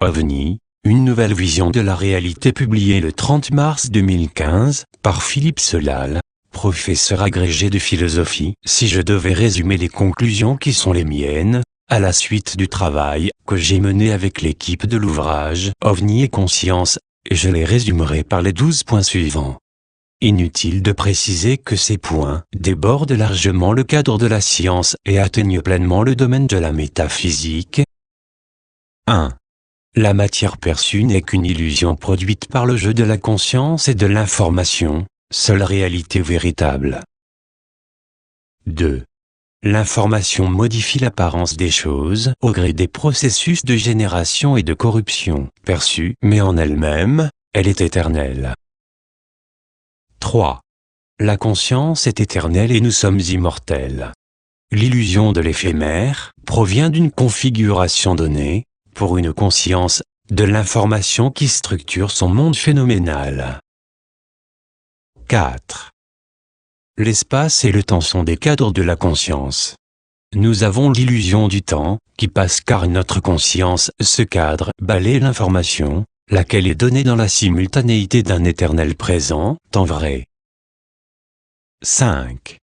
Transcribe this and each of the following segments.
OVNI, une nouvelle vision de la réalité publiée le 30 mars 2015, par Philippe Solal, professeur agrégé de philosophie. Si je devais résumer les conclusions qui sont les miennes, à la suite du travail que j'ai mené avec l'équipe de l'ouvrage OVNI et conscience, je les résumerai par les 12 points suivants. Inutile de préciser que ces points débordent largement le cadre de la science et atteignent pleinement le domaine de la métaphysique. 1. La matière perçue n'est qu'une illusion produite par le jeu de la conscience et de l'information, seule réalité véritable. 2. L'information modifie l'apparence des choses au gré des processus de génération et de corruption perçus, mais en elle-même, elle est éternelle. 3. La conscience est éternelle et nous sommes immortels. L'illusion de l'éphémère provient d'une configuration donnée, pour une conscience, de l'information qui structure son monde phénoménal. 4. L'espace et le temps sont des cadres de la conscience. Nous avons l'illusion du temps, qui passe car notre conscience, ce cadre, balaie l'information, laquelle est donnée dans la simultanéité d'un éternel présent, temps vrai. 5.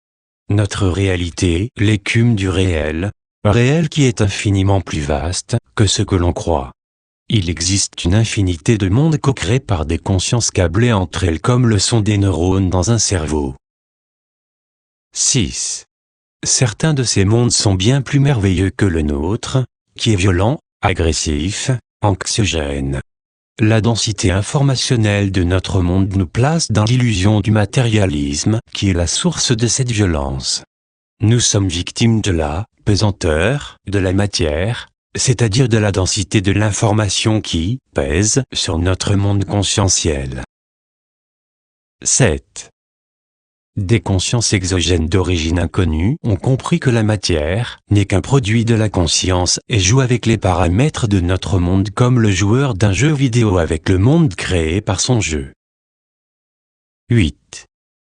Notre réalité, l'écume du réel, réel qui est infiniment plus vaste que ce que l'on croit. Il existe une infinité de mondes co-créés par des consciences câblées entre elles comme le sont des neurones dans un cerveau. 6. Certains de ces mondes sont bien plus merveilleux que le nôtre, qui est violent, agressif, anxiogène. La densité informationnelle de notre monde nous place dans l'illusion du matérialisme, qui est la source de cette violence. Nous sommes victimes de la pesanteur de la matière, c'est-à-dire de la densité de l'information qui pèse sur notre monde conscientiel. 7. Des consciences exogènes d'origine inconnue ont compris que la matière n'est qu'un produit de la conscience et joue avec les paramètres de notre monde comme le joueur d'un jeu vidéo avec le monde créé par son jeu. 8.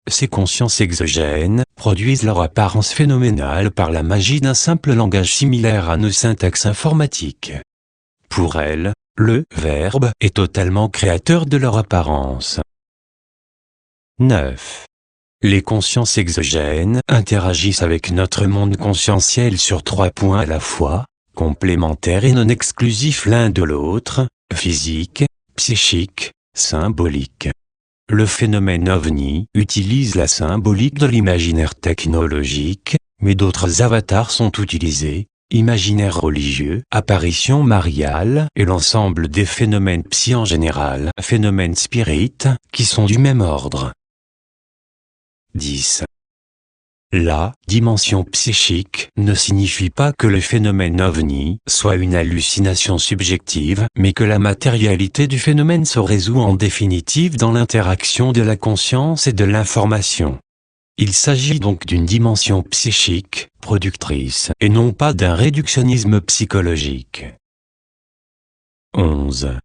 Ces consciences exogènes produisent leur apparence phénoménale par la magie d'un simple langage similaire à nos syntaxes informatiques. Pour elles, le verbe est totalement créateur de leur apparence. 9. Les consciences exogènes interagissent avec notre monde conscientiel sur 3 points à la fois, complémentaires et non exclusifs l'un de l'autre, physique, psychique, symbolique. Le phénomène OVNI utilise la symbolique de l'imaginaire technologique, mais d'autres avatars sont utilisés, imaginaire religieux, apparition mariale et l'ensemble des phénomènes psy en général, phénomènes spirites, qui sont du même ordre. 10. La dimension psychique ne signifie pas que le phénomène OVNI soit une hallucination subjective, mais que la matérialité du phénomène se résout en définitive dans l'interaction de la conscience et de l'information. Il s'agit donc d'une dimension psychique, productrice, et non pas d'un réductionnisme psychologique. 11.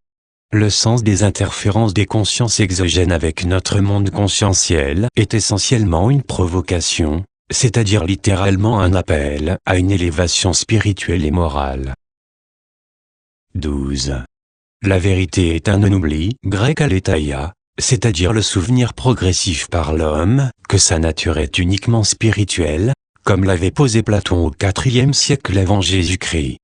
Le sens des interférences des consciences exogènes avec notre monde conscientiel est essentiellement une provocation, c'est-à-dire littéralement un appel à une élévation spirituelle et morale. 12. La vérité est un oubli, grec aletheia, c'est-à-dire le souvenir progressif par l'homme, que sa nature est uniquement spirituelle, comme l'avait posé Platon au IVe siècle avant Jésus-Christ.